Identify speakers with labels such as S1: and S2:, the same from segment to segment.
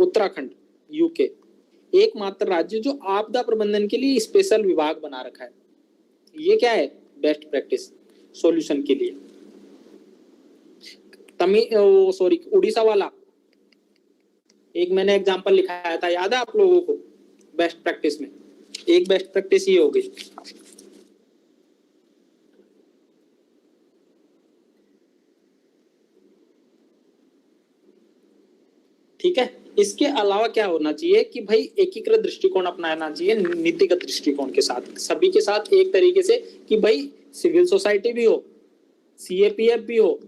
S1: Uttarakhand, UK, एकमात्र राज्य जो आपदा प्रबंधन के लिए स्पेशल विभाग बना रखा है। ये क्या है? बेस्ट प्रैक्टिस सॉल्यूशन के लिए। उड़ीसा वाला एक मैंने एग्जांपल लिखाया था, याद है आप लोगों को? बेस्ट प्रैक्टिस में एक बेस्ट प्रैक्टिस ये हो गई। ठीक है, इसके अलावा क्या होना चाहिए कि भाई एकीकृत दृष्टिकोण अपनाना चाहिए नीतिगत दृष्टिकोण के साथ, सभी के साथ एक तरीके से, कि भाई सिविल सोसाइटी भी हो, सीएपीएफ भी हो,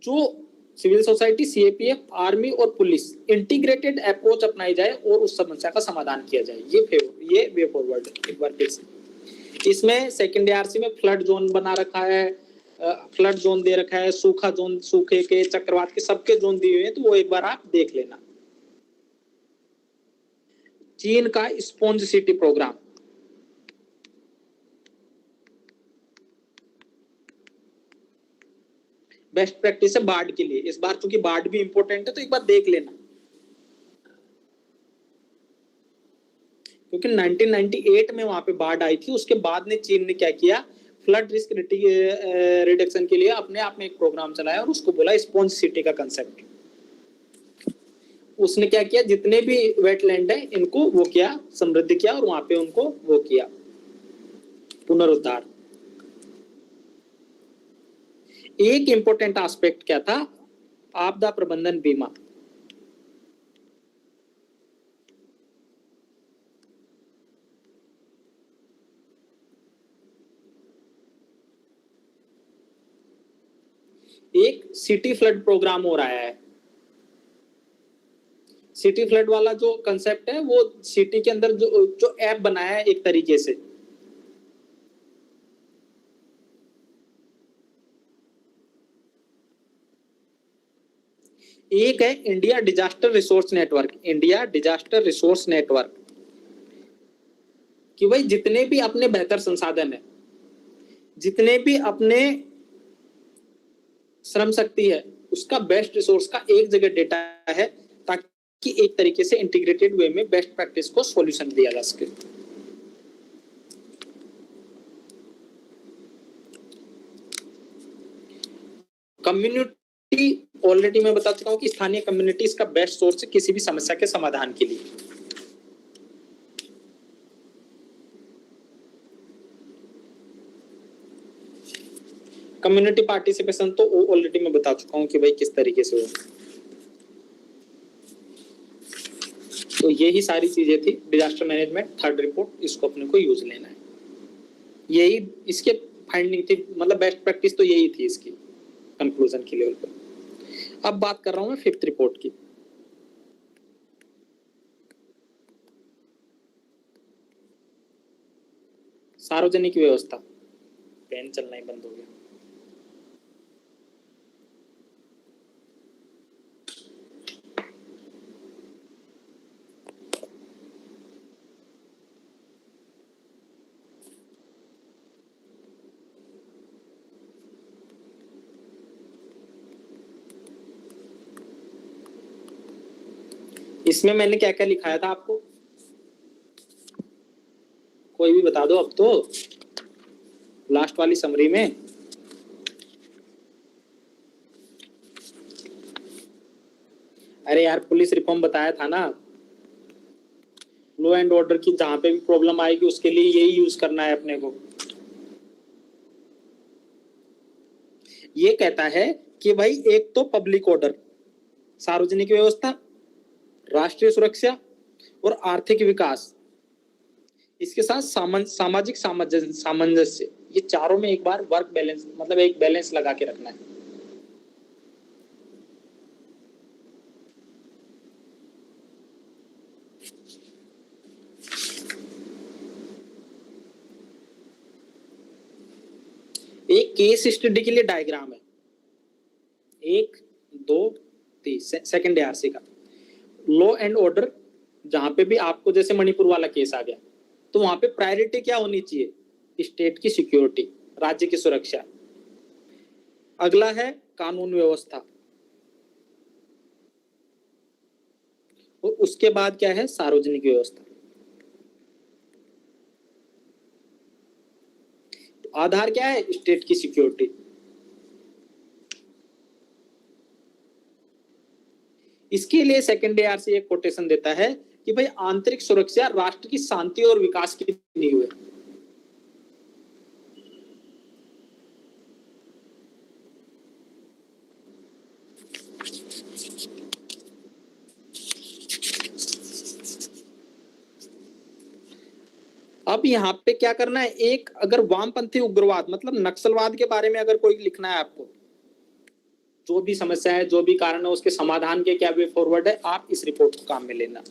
S1: जो सिविल सोसाइटी, सीएपीएफ, आर्मी और पुलिस इंटीग्रेटेड अप्रोच अपनाई जाए और उस समस्या का समाधान किया जाए। ये वे फॉरवर्ड एक बार फिर से। इसमें सेकेंड आरसी में फ्लड जोन बना रखा है, फ्लड जोन दे रखा है, सूखा जोन, सूखे के, चक्रवात के, सबके जोन दिए हुए हैं, तो वो एक बार आप देख लेना। चीन का sponge city program, best practice है बाढ़ के लिए। इस बार चूंकि बाढ़ भी इंपॉर्टेंट है तो एक बार देख लेना, क्योंकि 1998 में वहां पे बाढ़ आई थी। उसके बाद ने चीन ने क्या किया, फ्लड रिस्क रिडक्शन के लिए अपने आप में एक प्रोग्राम चलाया और उसको बोला स्पॉन्ज सिटी का कंसेप्ट। उसने क्या किया, जितने भी वेटलैंड है इनको वो किया, समृद्ध किया और वहां पे उनको वो किया पुनरुद्धार। एक इंपॉर्टेंट एस्पेक्ट क्या था, आपदा प्रबंधन बीमा। एक सिटी फ्लड प्रोग्राम हो रहा है। सिटी फ्लड वाला जो कंसेप्ट है वो सिटी के अंदर जो ऐप बनाया है एक तरीके से, एक है India disaster resource network, India disaster resource network, कि भाई जितने भी अपने बेहतर संसाधन है, जितने भी अपने श्रम शक्ति है, उसका बेस्ट रिसोर्स का एक जगह डेटा है, ताकि एक तरीके से इंटीग्रेटेड वे में बेस्ट प्रैक्टिस को सॉल्यूशन दिया जा सके। कम्युनिटी, ऑलरेडी मैं बता चुका हूं कि स्थानीय कम्युनिटी इसका बेस्ट सोर्स है किसी भी समस्या के समाधान के लिए। कम्युनिटी पार्टिसिपेशन तो ऑलरेडी मैं बता चुका हूं कि भाई किस तरीके से हो। तो यही सारी चीजें थी डिजास्टर मैनेजमेंट थर्ड रिपोर्ट, इसको अपने को यूज लेना है। यही इसके फाइंडिंग थी, मतलब बेस्ट प्रैक्टिस तो यही थी इसकी कंक्लूजन की लेवल पर। अब बात कर रहा हूं मैं फिफ्थ रिपोर्ट की। सार्वजनिक व्यवस्था, पेन चलना ही बंद हो गया। इसमें मैंने क्या क्या लिखाया था आपको, कोई भी बता दो अब तो, लास्ट वाली समरी में। अरे यार पुलिस रिफॉर्म बताया था ना, लॉ एंड ऑर्डर की जहां पे भी प्रॉब्लम आएगी उसके लिए यही यूज करना है अपने को। ये कहता है कि भाई एक तो पब्लिक ऑर्डर, सार्वजनिक व्यवस्था, राष्ट्रीय सुरक्षा और आर्थिक विकास, इसके साथ सामाजिक सामंजस्य, ये चारों में एक बार वर्क बैलेंस, मतलब एक बैलेंस लगा के रखना है। एक केस स्टडी के लिए डायग्राम है, 1 2 3 सेकंड आरसी का। लॉ एंड ऑर्डर, जहां पे भी आपको जैसे मणिपुर वाला केस आ गया तो वहां पे प्रायोरिटी क्या होनी चाहिए, स्टेट की सिक्योरिटी, राज्य की सुरक्षा। अगला है कानून व्यवस्था, और उसके बाद क्या है, सार्वजनिक व्यवस्था। आधार क्या है, स्टेट की सिक्योरिटी। इसके लिए सेकंड ARC एक कोटेशन देता है कि भाई आंतरिक सुरक्षा राष्ट्र की शांति और विकास की नींव है। अब यहाँ पे क्या करना है, एक अगर वामपंथी उग्रवाद मतलब नक्सलवाद के बारे में अगर कोई लिखना है आपको, जो भी समस्या है, जो भी कारण है, उसके समाधान के क्या वे फॉरवर्ड है, आप इस रिपोर्ट को काम में लेना।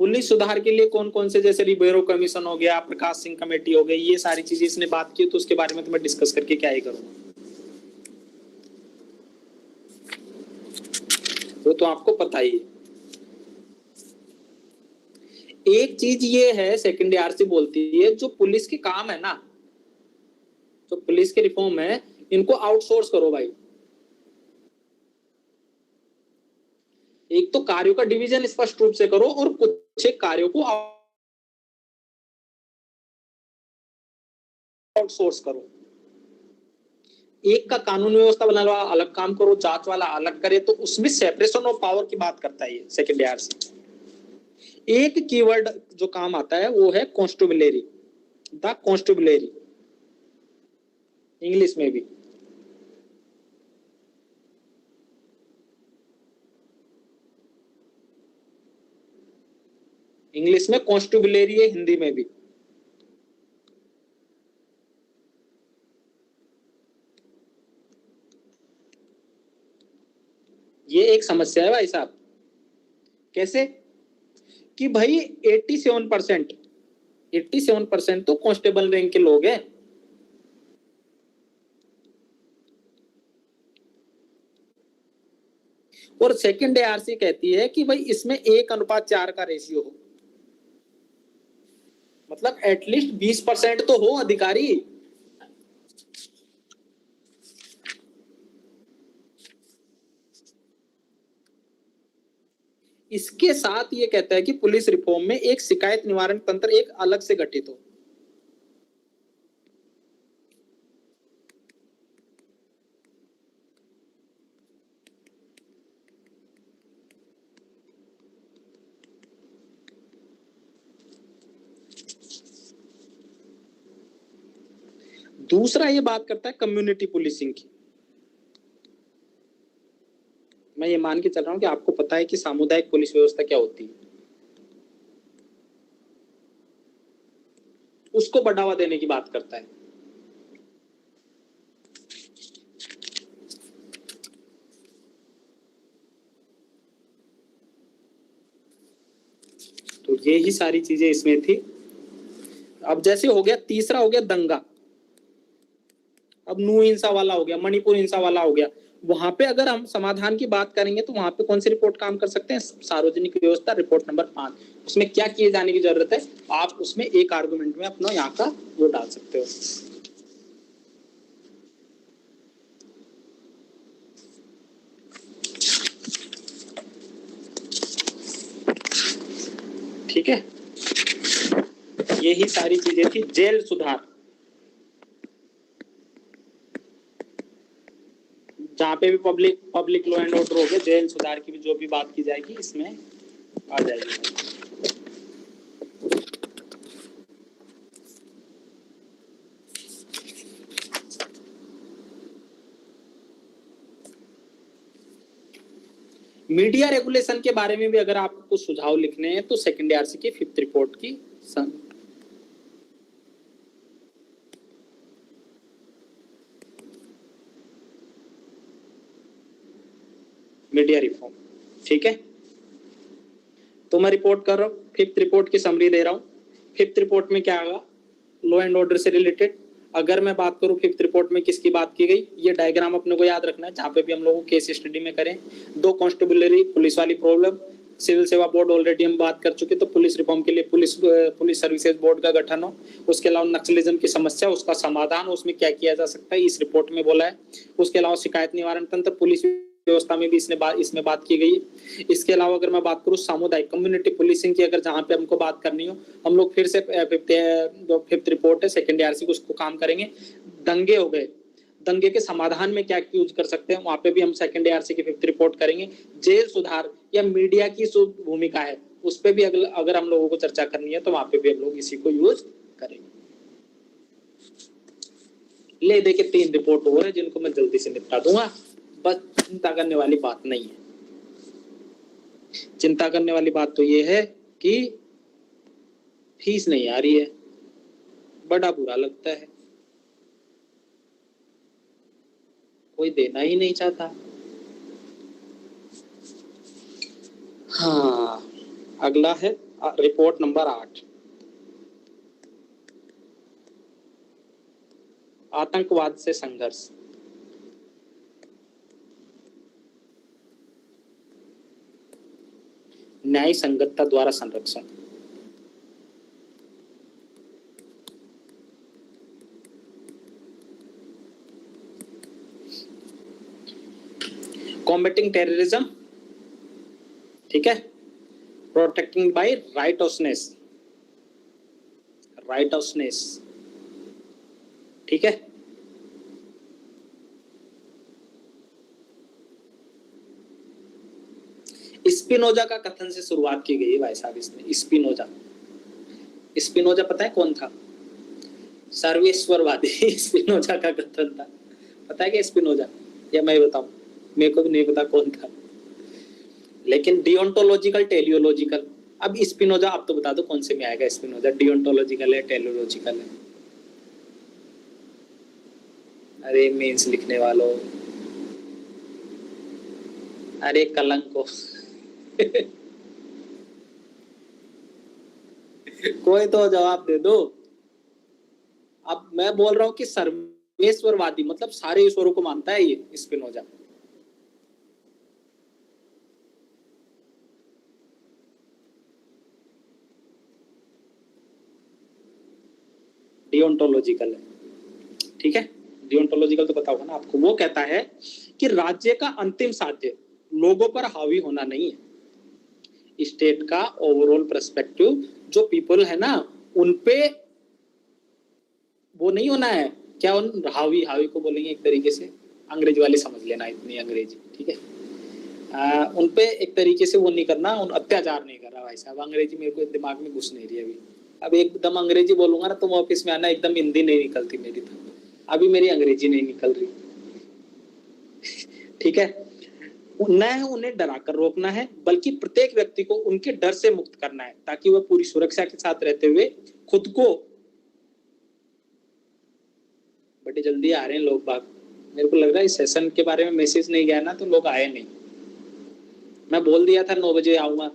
S1: पुलिस सुधार के लिए कौन कौन से, जैसे रिबेरो कमीशन हो गया, प्रकाश सिंह कमेटी हो गई, ये सारी चीजें इसने बात की, तो उसके बारे में तो मैं डिस्कस करके क्या ही करूंगा, तो आपको पता ही है। एक चीज ये है, सेकंड ARC बोलती है जो पुलिस के काम है ना, जो पुलिस के रिफॉर्म है, इनको आउटसोर्स करो भाई। एक तो कार्यों का डिवीजन स्पष्ट रूप से करो और कुछ एक कार्यों को आउटसोर्स करो। एक का कानून व्यवस्था बनाने वाला अलग काम करो, जांच वाला अलग करे, तो उसमें सेपरेशन ऑफ पावर की बात करता है ये सेकंड ARC। एक कीवर्ड जो काम आता है वो है कॉन्स्टेबलरी, द कॉन्स्टेबलरी, इंग्लिश में भी। इंग्लिश में कॉन्स्टेबलरी है, हिंदी में भी। ये एक समस्या है भाई साहब। कैसे कि भाई 87% तो कांस्टेबल रैंक के लोग हैं, और सेकंड ARC कहती है कि भाई इसमें 1:4 का रेशियो हो, मतलब एटलीस्ट 20% तो हो अधिकारी। इसके साथ ये कहता है कि पुलिस रिफॉर्म में एक शिकायत निवारण तंत्र एक अलग से गठित हो। दूसरा ये बात करता है कम्युनिटी पुलिसिंग की। मैं ये मान के चल रहा हूं कि आपको पता है कि सामुदायिक पुलिस व्यवस्था क्या होती है, उसको बढ़ावा देने की बात करता है। तो ये ही सारी चीजें इसमें थी। अब जैसे हो गया, तीसरा हो गया दंगा, अब नू हिंसा वाला हो गया, मणिपुर हिंसा वाला हो गया। वहां पे अगर हम समाधान की बात करेंगे तो वहां पे कौन सी रिपोर्ट काम कर सकते हैं, सार्वजनिक व्यवस्था रिपोर्ट नंबर 5। उसमें क्या किए जाने की जरूरत है, आप उसमें एक आर्गुमेंट में अपना यहाँ का वो डाल सकते हो। ठीक है, यही सारी चीजें थी। जेल सुधार, जहाँ पे भी पब्लिक लॉ एंड ऑर्डर हो गया, जेल सुधार की भी जो भी बात की जाएगी इसमें आ जाएगी। मीडिया रेगुलेशन के बारे में भी अगर आपको कुछ सुझाव लिखने हैं तो सेकंड ARC की 5th रिपोर्ट की मीडिया रिफॉर्म। ठीक है, तो मैं रिपोर्ट कर रहा हूँ, 5th रिपोर्ट की समरी दे रहा हूँ। 5th रिपोर्ट में क्या आएगा, लॉ एंड ऑर्डर से रिलेटेड। अगर मैं बात करूं 5th रिपोर्ट में किसकी बात की गई, ये डायग्राम अपने को याद रखना है, जहां पे भी हम लोग केस स्टडी में करें। 2 कांस्टेबलरी पुलिस वाली प्रॉब्लम, सिविल सेवा बोर्ड ऑलरेडी हम बात कर चुके, तो पुलिस रिफॉर्म के लिए पुलिस सर्विसेज बोर्ड का गठन हो। उसके अलावा नक्सलिज्म की समस्या, उसका समाधान, उसमें क्या किया जा सकता है, इस रिपोर्ट में बोला है। उसके अलावा शिकायत निवारण तंत्र, पुलिस व्यवस्था में भी इसमें बात की गई है। इसके अलावा अगर मैं बात करूं सामुदायिक कम्युनिटी पुलिसिंग की, अगर जहां पे हमको बात करनी हो, हम लोग फिर से फिफ्थ रिपोर्ट है सेकेंड ARC को उसको काम करेंगे। दंगे हो गए, दंगे के समाधान में क्या यूज कर सकते हैं, वहां पे भी हम सेकेंड ARC की फिफ्थ रिपोर्ट करेंगे। जेल सुधार या मीडिया की जो भूमिका है उस पे भी अगर हम लोगों को चर्चा करनी है तो वहां पे भी हम लोग इसी को यूज करेंगे। ले देखे 3 रिपोर्ट और है जिनको मैं जल्दी से निपटा दूंगा, बस चिंता करने वाली बात नहीं है। चिंता करने वाली बात तो ये है कि फीस नहीं आ रही है, बड़ा बुरा लगता है, कोई देना ही नहीं चाहता। हाँ, अगला है रिपोर्ट नंबर 8, आतंकवाद से संघर्ष। न्याय संगतता द्वारा संरक्षण। कॉम्बैटिंग टेररिज्म, ठीक है, प्रोटेक्टिंग बाय राइटसनेस, ठीक है। स्पिनोजा का कथन से शुरुआत की गई है भाई साहब इसमें। स्पिनोजा पता है कौन था? सर्वेश्वरवादी स्पिनोजा का कथन था। पता है क्या स्पिनोजा? या मैं बताऊं? मेरे को भी नहीं पता कौन था, लेकिन डियोंटोलॉजिकल टेलियोलॉजिकल। अब स्पिनोजा आप तो बता दो कौन से में आएगा स्पिनोजा, डियोंटोलॉजिकल है टेलियोलॉजिकल है? अरे मेंस लिखने वालों, अरे कलंको कोई तो जवाब दे दो। अब मैं बोल रहा हूं कि सर्वेश्वरवादी मतलब सारे ईश्वरों को मानता है ये स्पिनोजा। डियोंटोलॉजिकल है, ठीक है, डियोंटोलॉजिकल तो पता होगा ना आपको। वो कहता है कि राज्य का अंतिम साध्य लोगों पर हावी होना नहीं है, स्टेट का ओवरऑल पर्सपेक्टिव जो पीपल है ना उनपे वो नहीं होना है। क्या उन हावी को बोलेंगे एक तरीके से, अंग्रेजी वाले समझ लेना, इतनी अंग्रेजी, ठीक है। उनपे एक तरीके से वो नहीं करना, उन अत्याचार नहीं कर रहा भाई साहब। अंग्रेजी मेरे को दिमाग में घुस नहीं रही अभी। अब एकदम अंग्रेजी बोलूंगा ना तुम ऑफिस में आना, एकदम हिंदी नहीं निकलती मेरी, तो अभी मेरी अंग्रेजी नहीं निकल रही, ठीक है। न उन्हें डराकर रोकना है बल्कि प्रत्येक व्यक्ति को उनके डर से मुक्त करना है ताकि वह पूरी सुरक्षा के साथ रहते हुए खुद को। बड़े जल्दी आ रहे हैं लोग बाग, मेरे को लग रहा है इस सेशन के बारे में मैसेज नहीं गया ना तो लोग आए नहीं। मैं बोल दिया था 9 बजे आऊंगा,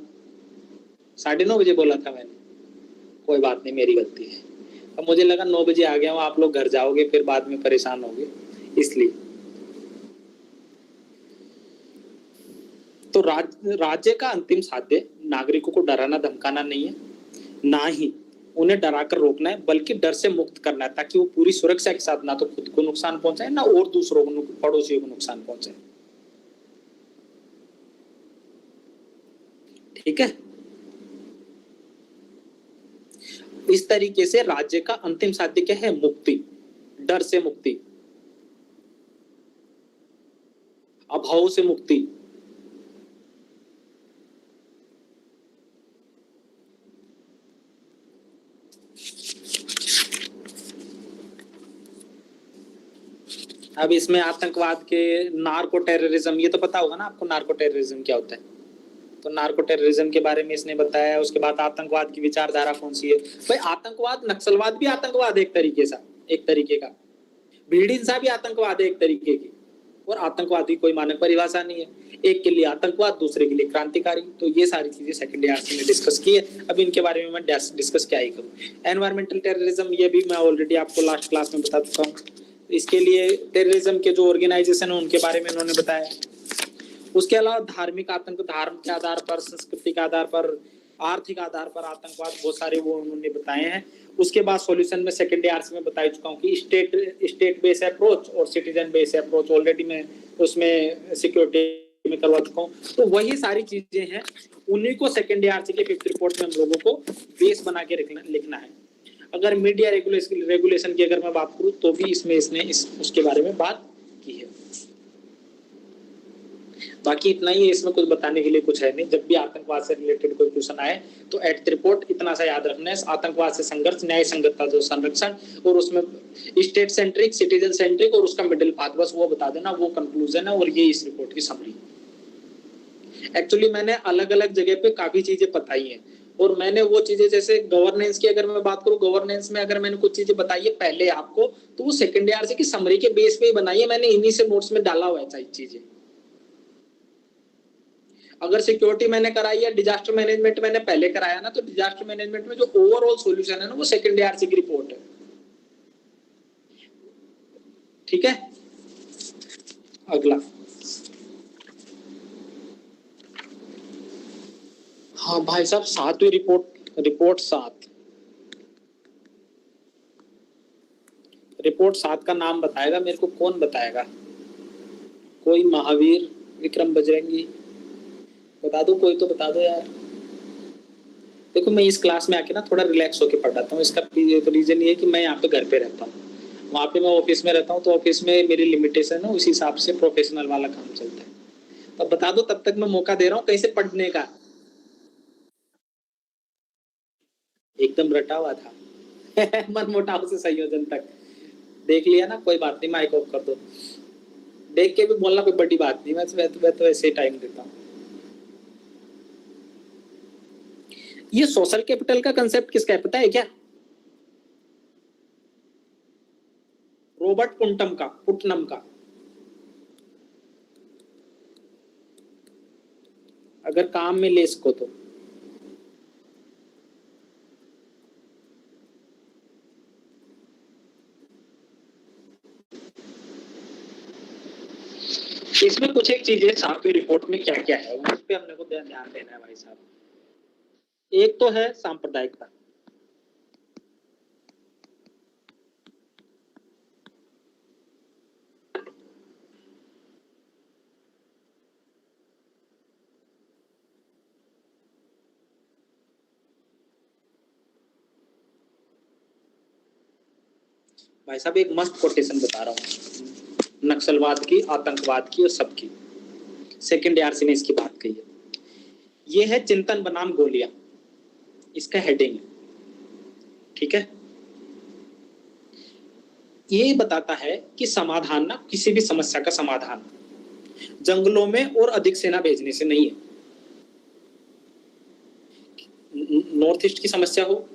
S1: 9:30 बजे बोला था मैंने, कोई बात नहीं मेरी गलती है। अब मुझे लगा 9 बजे आ गया हूँ, आप लोग घर जाओगे फिर बाद में परेशान होगे, इसलिए। तो राज्य का अंतिम साध्य नागरिकों को डराना धमकाना नहीं है, ना ही उन्हें डराकर रोकना है, बल्कि डर से मुक्त करना है ताकि वो पूरी सुरक्षा के साथ ना तो खुद को नुकसान पहुंचाए ना और दूसरों को, पड़ोसियों को नुकसान पहुंचाए, ठीक है। इस तरीके से राज्य का अंतिम साध्य क्या है? मुक्ति, डर से मुक्ति, अभाव से मुक्ति। अब इसमें आतंकवाद के नार्को टेररिज्म, ये तो पता होगा ना आपको नार्को टेररिज्म क्या होता है, तो नार्को टेररिज्म के बारे में इसने बताया। उसके बाद आतंकवाद की विचारधारा कौन सी है भाई? आतंकवाद, नक्सलवाद भी आतंकवाद है एक तरीके का, भीड़ हिंसा भी आतंकवाद है एक तरीके की, और आतंकवाद की कोई मानक परिभाषा नहीं है। एक के लिए आतंकवाद, दूसरे के लिए क्रांतिकारी। तो ये सारी चीजें सेकेंड ARC ने डिस्कस की है, अब इनके बारे में मैं डिस्कस क्या ही करूँ। एनवायरमेंटल टेररिज्म, ये भी मैं ऑलरेडी आपको लास्ट क्लास में बता चुका हूँ। इसके लिए टेररिज्म के जो ऑर्गेनाइजेशन है उनके बारे में उन्होंने बताया। उसके अलावा धार्मिक आतंक, धर्म के आधार पर, संस्कृति के आधार पर, आर्थिक आधार पर आतंकवाद, बहुत सारे वो उन्होंने बताए हैं। उसके बाद सॉल्यूशन में सेकेंड आरसी में बता चुका हूँ कि स्टेट बेस्ड अप्रोच और सिटीजन बेस्ड अप्रोच ऑलरेडी मैं उसमें सिक्योरिटी में करवा चुका हूँ। तो वही सारी चीजें हैं, उन्हीं को सेकेंड आरसी के फिफ्थ रिपोर्ट में हम लोगों को बेस बना के लिखना है। अगर मीडिया रेगुलेशन की अगर मैं बात करूँ तो भी इसमें इसने उसके बारे में बात की है। बाकी इतना ही है, इसमें कुछ बताने के लिए कुछ है नहीं। जब भी आतंकवाद से रिलेटेड कोई क्वेश्चन आए तो एट द रिपोर्ट इतना सा याद रखना है, आतंकवाद से संघर्ष, न्याय संगत जो संरक्षण, और उसमें स्टेट सेंट्रिक, सिटीजन सेंट्रिक और उसका मिडिल पाथ, बस वो बता देना, वो कंक्लूजन है और ये इस रिपोर्ट की समरी। एक्चुअली मैंने अलग अलग जगह पे काफी चीजें बताई हैं और मैंने वो चीजें, जैसे गवर्नेंस की अगर मैं बात करूं, गवर्नेंस में अगर मैंने कुछ चीजें बताई है पहले आपको, तो वो सेकेंड आरसी की समरी के बेस पे ही बनाई है मैंने, इन्हीं से नोट्स में डाला हुआ है सारी चीजें। अगर सिक्योरिटी मैंने कराई है, डिजास्टर मैनेजमेंट मैंने पहले कराया ना, तो डिजास्टर मैनेजमेंट में जो ओवरऑल सॉल्यूशन है ना, वो सेकेंड आरसी की रिपोर्ट है। ठीक है, अगला। हाँ भाई साहब, 7वीं रिपोर्ट 7, रिपोर्ट 7 का नाम बताएगा मेरे को, कौन बताएगा? कोई महावीर, विक्रम, बजरंगी, बता दो, कोई तो बता दो यार। देखो मैं इस क्लास में आके ना थोड़ा रिलैक्स होके पढ़ाता हूँ, इसका रीजन ये है कि मैं यहाँ पे घर पे रहता हूँ, वहाँ पे मैं ऑफिस में रहता हूँ, तो ऑफिस में मेरी लिमिटेशन है, उस हिसाब से प्रोफेशनल वाला काम चलता है। तो बता दो, तब तक मैं मौका दे रहा हूँ कहीं से पढ़ने का। एकदम रटा हुआ था मन मुटाव से संयोजन तक देख लिया ना, कोई बात नहीं, माइक ऑफ कर दो। देख के भी बोलना कोई बड़ी बात नहीं, मैं तो ऐसे ही टाइम देता हूँ। ये सोशल कैपिटल का कंसेप्ट किसका है पता है क्या? रॉबर्ट पुटनम का। अगर काम में ले इसको तो इसमें कुछ एक चीजें 7वीं रिपोर्ट में क्या क्या है उस पर हमने को ध्यान देना है भाई साहब। एक तो है सांप्रदायिकता, भाई साहब एक मस्त कोटेशन बता रहा हूँ, नक्सलवाद की, आतंकवाद की और सबकी, सेकेंड आरसी ने इसकी बात कही है। ये है चिंतन बनाम गोलियां, इसका हेडिंग है, ठीक है। ये बताता है कि समाधान ना, किसी भी समस्या का समाधान जंगलों में और अधिक सेना भेजने से नहीं है। नॉर्थ ईस्ट की समस्या हो,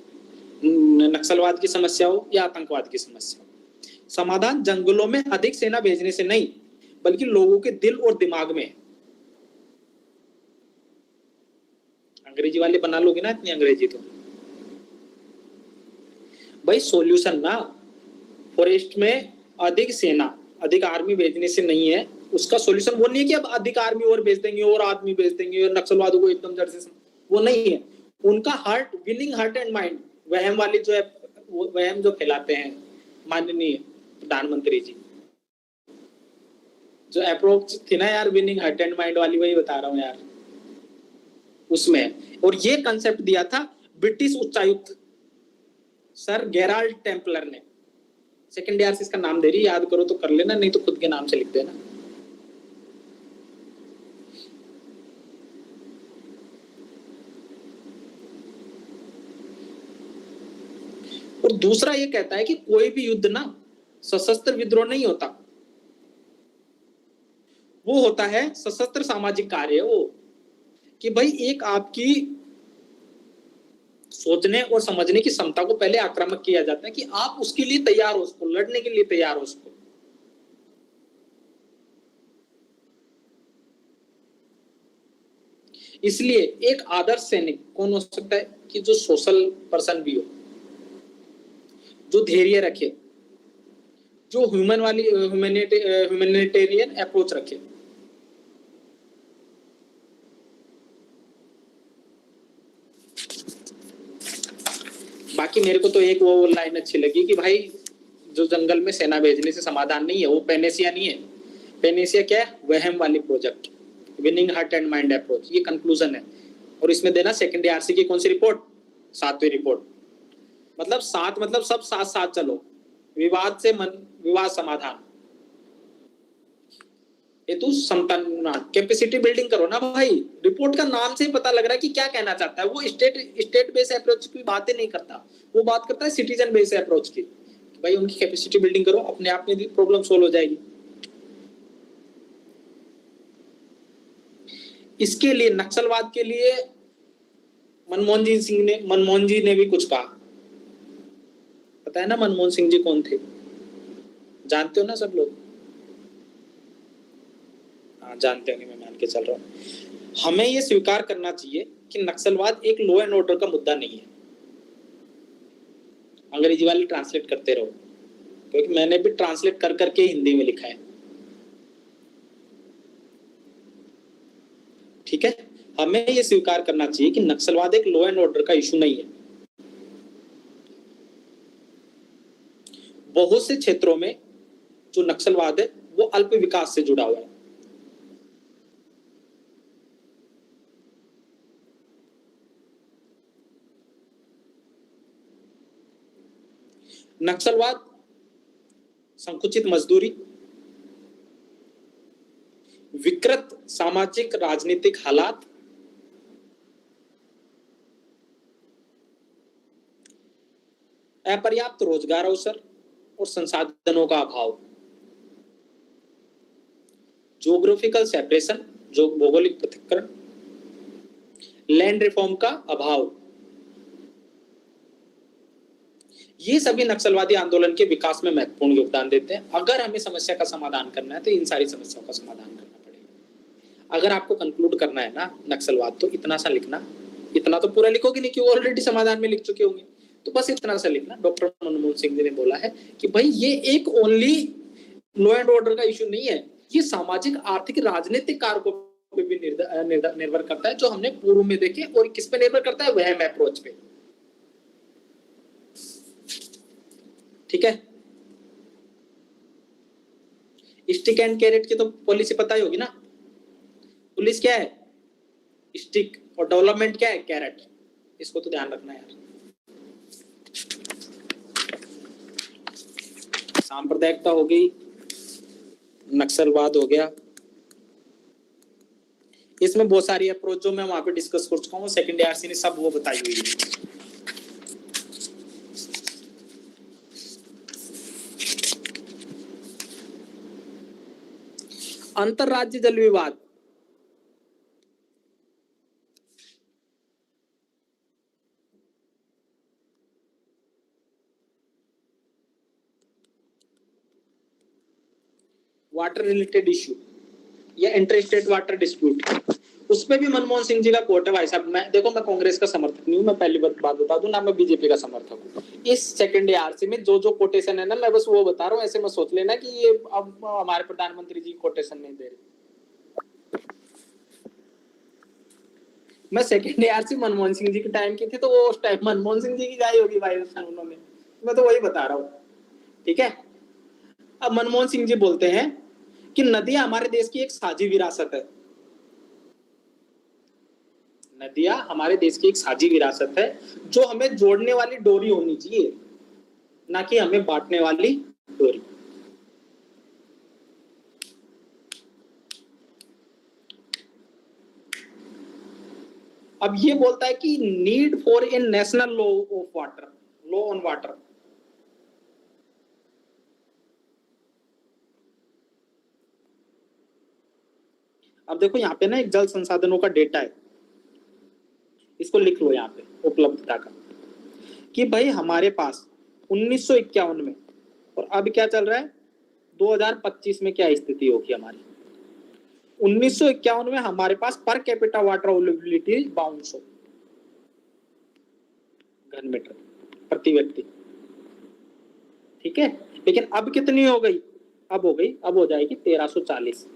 S1: नक्सलवाद की समस्या हो या आतंकवाद की समस्या हो, समाधान जंगलों में अधिक सेना भेजने से नहीं, बल्कि लोगों के दिल और दिमाग में। अंग्रेजी वाले बना लोगे ना इतनी अंग्रेजी तो भाई, सॉल्यूशन ना फॉरेस्ट में अधिक सेना, अधिक आर्मी भेजने से नहीं है। उसका सॉल्यूशन वो नहीं है कि अब अधिक आर्मी और भेज देंगे और आदमी भेज देंगे और नक्सलवादों को एकदम जड़ से, वो नहीं है। उनका heart, winning heart and mind, वहम वाली जो है, वहम जो फैलाते हैं माननीय प्रधानमंत्री जी, जो अप्रोच थी ना यार, विनिंग हार्ट एंड माइंड वाली, वही बता रहा हूँ यार उसमें। और ये कंसेप्ट दिया था ब्रिटिश उच्चायुक्त सर गेराल्ड टेम्पलर ने। सेकेंड ईयर से इसका नाम दे रही, याद करो तो कर लेना, नहीं तो खुद के नाम से लिख देना। और दूसरा ये कहता है कि कोई भी युद्ध ना सशस्त्र विद्रोह नहीं होता, वो होता है सशस्त्र सामाजिक कार्य। वो कि भाई एक आपकी सोचने और समझने की क्षमता को पहले आक्रामक किया जाता है कि आप उसके लिए तैयार हो, उसको लड़ने के लिए तैयार हो उसको। इसलिए एक आदर्श सैनिक कौन हो सकता है कि जो सोशल पर्सन भी हो, जो धैर्य रखे, जो ह्यूमैनिटेरियन अप्रोच रखे, बाकी मेरे को तो एक वो लाइन अच्छी लगी कि भाई जो जंगल में सेना भेजने से समाधान नहीं है, वो पेनेसिया नहीं है। पेनेसिया क्या है? वहम वाली project, winning heart and mind approach, ये कंक्लूजन है। और इसमें देना सेकेंडरी आरसी की कौन सी रिपोर्ट? 7वीं रिपोर्ट। मतलब 7 मतलब सब साथ साथ चलो, विवाद से विवाद समाधान, ये तो समता कैपेसिटी बिल्डिंग करो ना भाई। रिपोर्ट का नाम से ही पता लग रहा है कि क्या कहना चाहता है वो। स्टेट बेस्ड अप्रोच की बातें नहीं करता, वो बात करता है सिटीजन बेस्ड अप्रोच की। भाई उनकी कैपेसिटी बिल्डिंग करो, अपने आप में प्रॉब्लम सोल्व हो जाएगी। इसके लिए नक्सलवाद के लिए मनमोहन जी ने भी कुछ कहा। पता है ना मनमोहन सिंह जी कौन थे? जानते हो ना सब लोग? हाँ जानते होंगे, मैं मान के चल रहा हूँ। हमें ये स्वीकार करना चाहिए कि नक्सलवाद एक लॉ एंड ऑर्डर का मुद्दा नहीं है। अंग्रेजी वाली ट्रांसलेट करते रहो, क्योंकि मैंने भी ट्रांसलेट कर करके हिंदी में लिखा है। ठीक है, हमें ये स्वीकार करना चाहिए कि नक्सलवाद एक लॉ एंड ऑर्डर का इशू नहीं है। बहुत से क्षेत्रों में जो नक्सलवाद है वो अल्प विकास से जुड़ा हुआ है। नक्सलवाद संकुचित मजदूरी, विकृत सामाजिक राजनीतिक हालात, अपर्याप्त रोजगार अवसर और संसाधनों का अभाव, ज्योग्राफिकल सेपरेशन, जो भौगोलिक पृथक्करण, लैंड रिफॉर्म का अभाव, ये सभी नक्सलवादी आंदोलन के विकास में महत्वपूर्ण योगदान देते हैं। अगर हमें समस्या का समाधान करना है तो इन सारी समस्याओं का समाधान करना पड़ेगा। अगर आपको कंक्लूड करना है ना नक्सलवाद, तो इतना सा लिखना, इतना तो पूरा लिखोगे नहीं कि वो ऑलरेडी समाधान में लिख चुके होंगे, तो बस इतना सा लिखना। डॉक्टर मनमोहन सिंह जी ने बोला है कि भाई ये एक ओनली लॉ एंड ऑर्डर का इशू नहीं है, ये सामाजिक आर्थिक राजनीतिक कारकों पे भी निर्भर करता है, जो हमने पूर्व में देखे। और किस पे निर्भर करता है? वहम अप्रोच पे। ठीक है, स्टिक एंड कैरेट की तो पॉलिसी पता ही होगी ना। पुलिस क्या है? स्टिक, और डेवलपमेंट क्या है? कैरेट। इसको तो ध्यान रखना यार। सांप्रदायिकता हो गई, नक्सलवाद हो गया, इसमें बहुत सारी अप्रोच जो मैं वहां पे डिस्कस कर चुका हूँ, सेकेंडरी आरसी ने सब वो बताई हुई है। अंतरराज्य जल विवाद, वाटर रिलेटेड इश्यू या इंटर स्टेट वाटर डिस्प्यूट, उसपे भी मनमोहन सिंह जी का कोट है भाई साहब। मैं देखो, मैं कांग्रेस का समर्थक नहीं हूँ, मैं पहली बात बता दूं ना, मैं बीजेपी का समर्थक हूँ। इस सेकेंडरी आरसी में जो जो कोटेशन है ना, मैं बस वो बता रहा हूँ। ऐसे मत सोच लेना कि ये अब हमारे प्रधानमंत्री जी कोटेशन नहीं दे रहे। मैं सेकेंडरी आरसी मनमोहन सिंह जी के टाइम की थी, तो वो उस टाइम मनमोहन सिंह जी की गाय होगी भाई उन्होंने, मैं तो वही बता रहा हूँ। ठीक है, अब मनमोहन सिंह जी बोलते हैं कि नदियां हमारे देश की एक साझी विरासत है। नदियां हमारे देश की एक साझी विरासत है, जो हमें जोड़ने वाली डोरी होनी चाहिए, ना कि हमें बांटने वाली डोरी। अब ये बोलता है कि need for a national law of water, law on water. अब देखो यहाँ पे ना एक जल संसाधनों का डेटा है, इसको लिख लो यहाँ पे, उपलब्धता का, कि भाई हमारे पास 1951 में, और अब क्या चल रहा है 2025 में, क्या स्थिति होगी हमारी। 1951 में हमारे पास पर कैपिटा वाटर अवेलेबिलिटी 5200 घन मीटर प्रति व्यक्ति। ठीक है, लेकिन अब कितनी हो गई? अब हो जाएगी 1340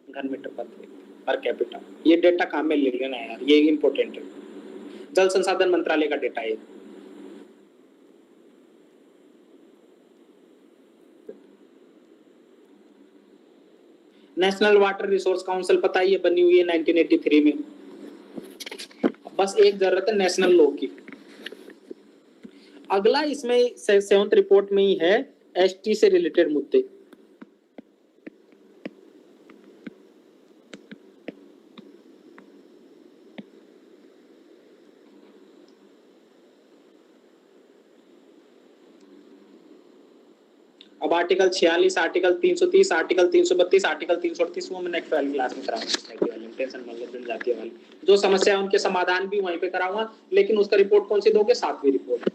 S1: घन मीटर पर कैपिटा। ये डेटा काम में ले लेना यार, ये इंपॉर्टेंट है। जल संसाधन मंत्रालय का डेटा है। नेशनल वाटर रिसोर्स काउंसिल पता ही है, बनी हुई है 1983 में। बस एक जरूरत है नेशनल लॉ की। अगला इसमें 7th रिपोर्ट में ही है एसटी से रिलेटेड मुद्दे। अब आर्टिकल 46, आर्टिकल 330, आर्टिकल 332, आर्टिकल 338 वो मैं नेक्स्ट वाली क्लास में कराऊंगा, टेंशन मत लो, जनजातीय वाली जो समस्या है उनके समाधान भी वहीं पे कराऊंगा। लेकिन उसका रिपोर्ट कौन सी दोगे? 7वीं रिपोर्ट,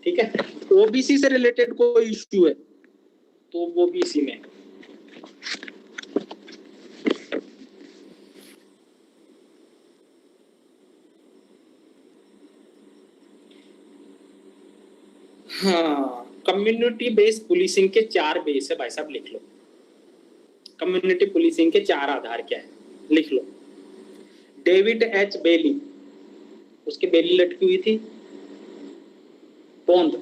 S1: ठीक है। ओबीसी से रिलेटेड कोई इश्यू है तो वो भी इसी में। हाँ, कम्युनिटी बेस्ड पुलिसिंग के 4 बेस है भाई साहब, लिख लो। कम्युनिटी पुलिसिंग के 4 आधार क्या है, लिख लो। डेविड एच बेली, उसकी बेली लटकी हुई थी, पोंद,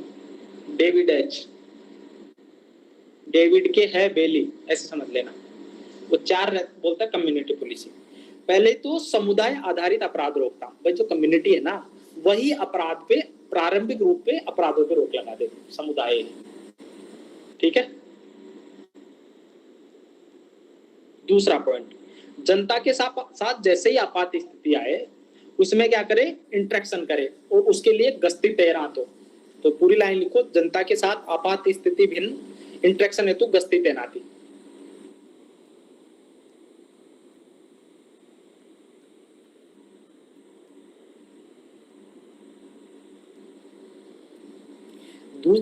S1: डेविड एच, डेविड के है बेली, ऐसे समझ लेना। वो 4 बोलता है कम्युनिटी पुलिसिंग। पहले तो समुदाय आधारित अपराध रोकथाम, भाई जो कम्युनिटी है ना वही अपराध पे प्रारंभिक रूप पे अपराधों पे रोक लगा दे, समुदाय, ठीक है। दूसरा पॉइंट, जनता के साथ जैसे ही आपात स्थिति आए उसमें क्या करे, इंटरेक्शन करे और उसके लिए गश्ती तैनात हो। तो पूरी लाइन लिखो, जनता के साथ आपात स्थिति भिन्न इंटरेक्शन हेतु गश्ती तैनाती।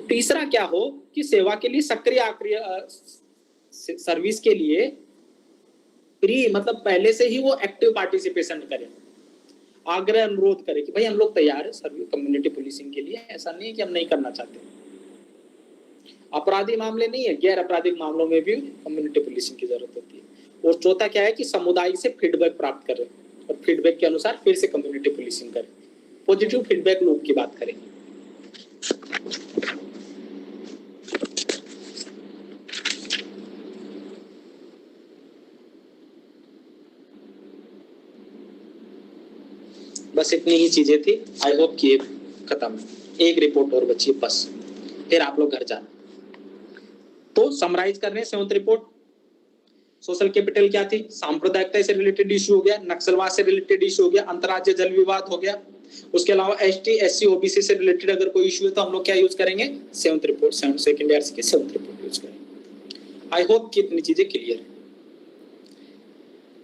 S1: तीसरा क्या हो कि सेवा के लिए सक्रिय सर्विस के लिए प्री मतलब पहले से ही वो एक्टिव पार्टिसिपेशन करे, आग्रह अनुरोध करे कि भाई हम लोग तैयार है सर्विस कम्युनिटी पुलिसिंग के लिए, ऐसा नहीं है कि हम नहीं करना चाहते। अपराधी मामले नहीं है, गैर आपराधिक मामलों में भी कम्युनिटी पुलिसिंग की जरूरत होती है। और चौथा क्या है कि समुदाय से फीडबैक प्राप्त करें और फीडबैक के अनुसार फिर से कम्युनिटी पुलिसिंग करें। पॉजिटिव फीडबैक लूप की बात करें। बस इतनी ही चीजें थी। आई होप कि ये खत्म, एक रिपोर्ट और बची बस, फिर आप लोग घर जाना। तो समराइज कर रहे हैं 7th रिपोर्ट। सोशल कैपिटल क्या थी? सांप्रदायिकता से रिलेटेड इश्यू हो गया, नक्सलवाद से रिलेटेड इश्यू हो गया, अंतरराज्य जल विवाद हो गया। उसके अलावा एसटी एससी ओबीसी से रिलेटेड अगर कोई इश्यू है तो हम लोग क्या यूज करेंगे? 7th रिपोर्ट, सेकंड ईयर की 7th रिपोर्ट यूज करेंगे। आई होप कि इतनी चीजें क्लियर है,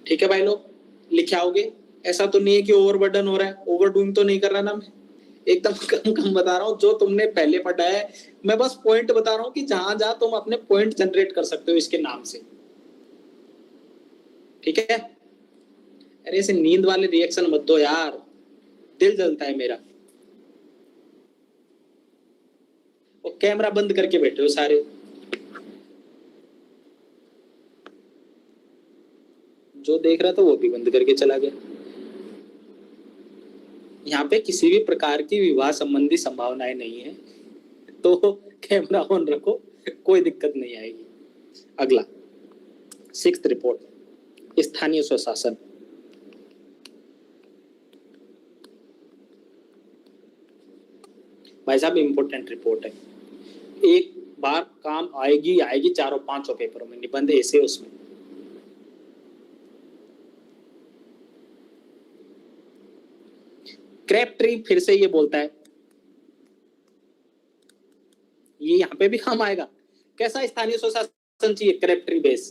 S1: ठीक है भाई लोग, लिखे आओगे। ऐसा तो नहीं है कि ओवरबर्डन हो रहा है, ओवरडूइंग तो नहीं कर रहा ना मैं, एकदम कम बता रहा हूँ जो तुमने पहले पढ़ा है। मैं बस पॉइंट बता रहा हूँ कि जहां जहां तुम अपने पॉइंट जनरेट कर सकते हो इसके नाम से, ठीक है। अरे ऐसे नींद वाले रिएक्शन मत दो यार, दिल जलता है मेरा। वो कैमरा बंद करके बैठे हो सारे, जो देख रहा था वो भी बंद करके चला गया। यहाँ पे किसी भी प्रकार की विवाह संबंधी संभावनाएं नहीं है, तो कैमरा ऑन रखो, कोई दिक्कत नहीं आएगी। अगला 6th रिपोर्ट, स्थानीय स्वशासन। भाई साहब इंपोर्टेंट रिपोर्ट है, एक बार काम आएगी आएगी, 4-5 पेपरों में, निबंध ऐसे उसमें। क्रैबट्री फिर से ये बोलता है, ये यहाँ पे भी काम आएगा। कैसा स्थानीय स्वशासन चाहिए? Crabtree base.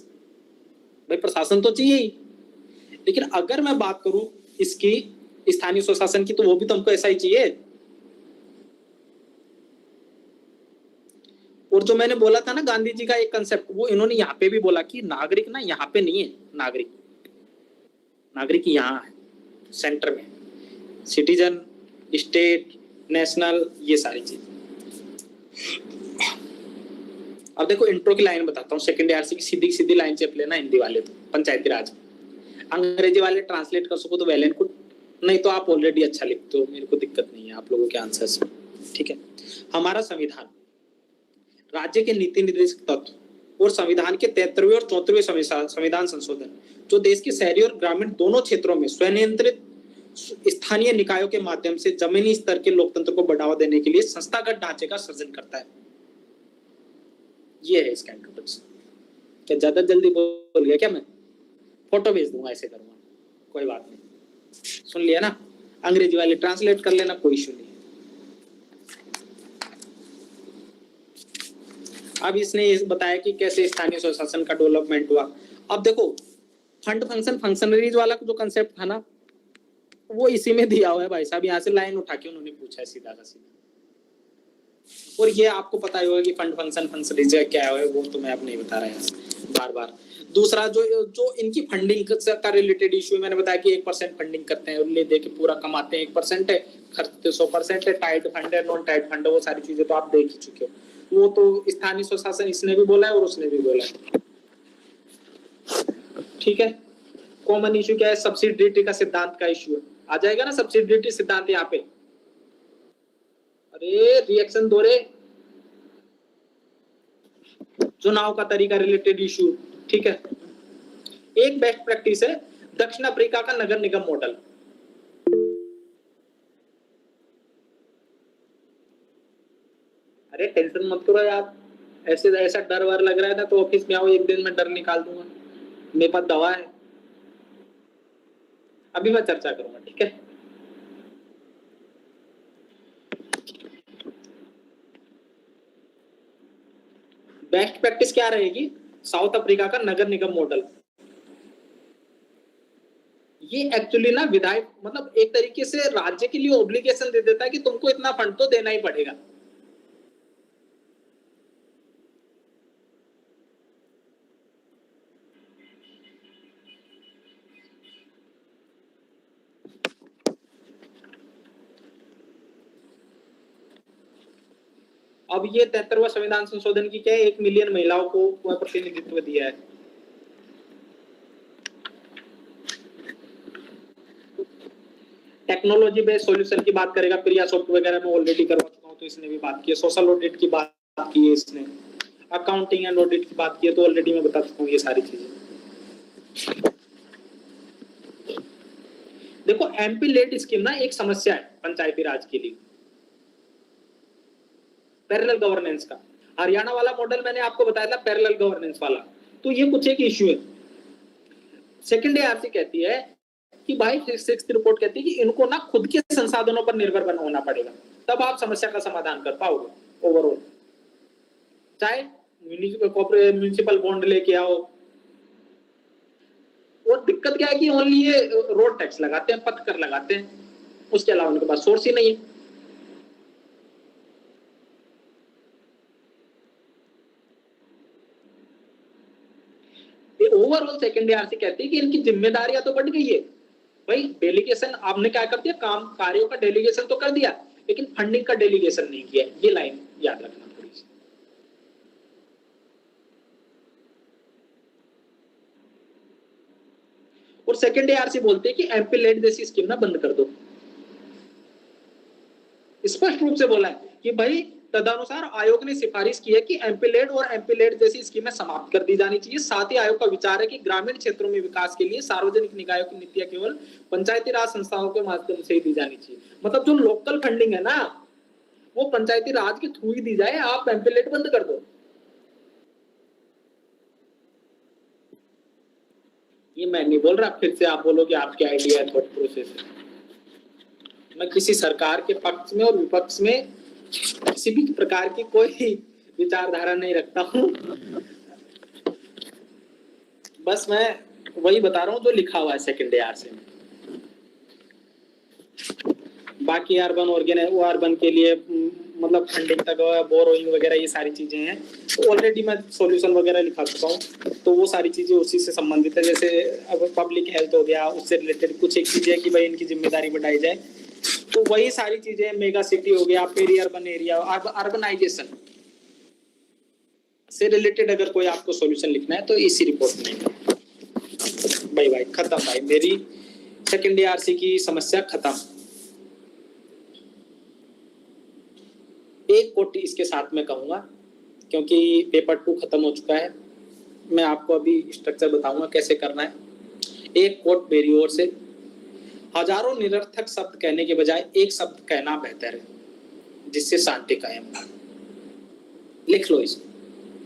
S1: भाई प्रशासन तो चाहिए ही, लेकिन अगर मैं बात करूं इसकी स्थानीय स्वशासन की तो वो भी तो हमको ऐसा ही चाहिए। और जो मैंने बोला था ना गांधी जी का एक कंसेप्ट, वो इन्होंने यहाँ पे भी बोला कि नागरिक ना यहाँ पे नहीं है, नागरिक यहाँ है सेंटर में, सिटीजन, स्टेट, नेशनल, ये सारी चीज। अब देखो इंट्रो की लाइन बताता हूँ, सेकंड ईयर की सीधी सीधी लाइन से लेना हिंदी वाले तो, पंचायती राज। अंग्रेजी वाले ट्रांसलेट कर सको तो वेल एंड गुड, नहीं तो आप ऑलरेडी अच्छा लिखते हो, मेरे को दिक्कत नहीं है आप लोगों के आंसर्स में, ठीक है। हमारा संविधान राज्य के नीति निर्देशक तत्व और संविधान के 73वें और 74वें संविधान संशोधन जो देश के शहरी और ग्रामीण दोनों क्षेत्रों में स्वनियंत्रित स्थानीय निकायों के माध्यम से जमीनी स्तर के लोकतंत्र को बढ़ावा देने के लिए संस्थागत ढांचे का सृजन करता है। ये है इसका इंट्रोडक्शन। क्या ज्यादा जल्दी बोल गया क्या मैं? फोटो भेज दूंगा, ऐसे करूंगा, कोई बात नहीं। सुन लिया ना? अंग्रेजी वाले ट्रांसलेट कर लेना, कोई इशू नहीं। अब इसने बताया कि कैसे स्थानीय स्वशासन का डेवलपमेंट हुआ। अब देखो फंड फंक्शन फंक्शनरीज वाला जो कंसेप्ट था ना, वो इसी में दिया हुआ है भाई साहब। यहाँ से लाइन उठा के उन्होंने पूछा है सीधा का सीधा। और ये आपको पता ही होगा कि फंड फंक्शन फंक्शनरीज क्या है, वो तो मैं अब नहीं बता रहा है बार बार। दूसरा जो इनकी फंडिंग का रिलेटेड इशू, मैंने बताया कि 1% फंडिंग करते हैं, ले दे के पूरा कमाते हैं, 1% है, खर्चते 100% है, टाइट फंड है, नॉन टाइट फंड है, वो सारी चीजें तो आप देख ही चुके हो। वो तो स्थानीय स्वशासन इसने भी बोला है और उसने भी बोला है, ठीक है। कॉमन इशू क्या है? सब्सिडियरिटी का सिद्धांत का इशू है। आ जाएगा ना सब्सिडियरिटी सिद्धांत यहाँ पे। अरे रिएक्शन दो रे। चुनाव का तरीका रिलेटेड इशू, ठीक है। एक बेस्ट प्रैक्टिस है दक्षिण अफ्रीका का नगर निगम मॉडल। अरे टेंशन मत करो यार, ऐसे ऐसा डर वर लग रहा है ना तो ऑफिस में आओ, एक दिन में डर निकाल दूंगा, मेरे पास दवा है। अभी मैं चर्चा करूंगा, ठीक है। बेस्ट प्रैक्टिस क्या रहेगी? साउथ अफ्रीका का नगर निगम मॉडल। ये एक्चुअली ना विधायक मतलब एक तरीके से राज्य के लिए ऑब्लिगेशन दे देता है कि तुमको इतना फंड तो देना ही पड़ेगा। अब ये 73वां संविधान संशोधन की क्या है? 1 मिलियन महिलाओं को प्रतिनिधित्व दिया है। टेक्नोलॉजी बेस्ड सॉल्यूशन की बात करेगा, प्रिया सॉफ्ट वगैरह में ऑलरेडी करवा चुका हूं तो इसने भी बात की है। सोशल ऑडिट की बात की है इसने, अकाउंटिंग एंड ऑडिट की बात की है, तो ऑलरेडी मैं बता चुका हूं ये सारी चीजें। देखो एमपी लेड स्कीम ना एक समस्या है पंचायती राज के लिए, पैरेलल गवर्नेंस का। हरियाणा वाला मॉडल मैंने आपको बताया था पैरेलल गवर्नेंस वाला, तो ये कुछ एक इश्यू है। सेकंड एआरसी कहती है कि भाई 6th रिपोर्ट कहती है कि इनको ना खुद के संसाधनों पर निर्भर होना पड़ेगा, तब आप समस्या का समाधान कर पाओगे ओवरऑल। चाहे म्यूनिसिपल बॉन्ड लेके आओ, और दिक्कत क्या है कि ओनली ये रोड टैक्स लगाते हैं, पथ कर लगाते हैं, उसके अलावा उनके पास सोर्स ही नहीं है। ओवरऑल सेकंड एआरसी कहती है कि इनकी जिम्मेदारियां तो बढ़ गई है भाई। डेलीगेशन आपने क्या कर दिया, काम कार्यों का डेलीगेशन तो कर दिया, लेकिन फंडिंग का डेलीगेशन नहीं किया। ये लाइन याद रखना थोड़ी सी। और सेकंड एआरसी बोलते हैं कि एमपी लेड जैसी स्कीम ना बंद कर दो। स्पष्ट रूप से बोला है कि भाई तदनुसार आयोग ने सिफारिश की है कि एमपी लेड और एमपी लेड जैसी स्कीमें समाप्त कर दी जानी चाहिए। साथ ही आयोग का विचार है कि ग्रामीण क्षेत्रों में विकास के लिए सार्वजनिक निकायों की नीतियां केवल पंचायती राज संस्थाओं के माध्यम से ही दी जानी चाहिए। मतलब जो लोकल फंडिंग है ना, वो पंचायती राज के थ्रू ही दी जाए, आप एमपी लेड बंद कर दो। ये मैं नहीं बोल रहा, फिर से आप बोलोगे आपके आइडिया है, थॉट प्रोसेस है। मैं किसी सरकार के पक्ष में और विपक्ष में किसी भी प्रकार की कोई विचारधारा नहीं रखता हूं, बस मैं वही बता रहा हूं जो लिखा हुआ है सेकंड एआरसी में। बाकी अर्बन ऑर्गेनाइज अर्बन के लिए मतलब फंडिंग तक बोरोइंग वगैरह ये सारी चीजें हैं, तो ऑलरेडी मैं सॉल्यूशन वगैरह लिखा चुका हूँ, तो वो सारी चीजें उसी से संबंधित है। जैसे अब पब्लिक हेल्थ हो गया, उससे रिलेटेड कुछ एक चीजें कि भाई इनकी जिम्मेदारी बढ़ाई जाए, तो वही सारी चीजें। मेगा सिटी हो गया, पेरी अर्बन एरिया, अर्बनाइजेशन से रिलेटेड अगर कोई आपको सॉल्यूशन लिखना है तो इसी रिपोर्ट में भाई खत्म भाई, मेरी सेकेंड ARC की समस्या खत्म। एक कोट इसके साथ में कहूंगा क्योंकि पेपर 2 खत्म हो चुका है, मैं आपको अभी स्ट्रक्चर बताऊंगा कैसे करना है। एक कोट मेरी ओर से, हजारों निरर्थक शब्द कहने के बजाय एक शब्द कहना बेहतर है जिससे शांति कायम हो। लिख लो इसको,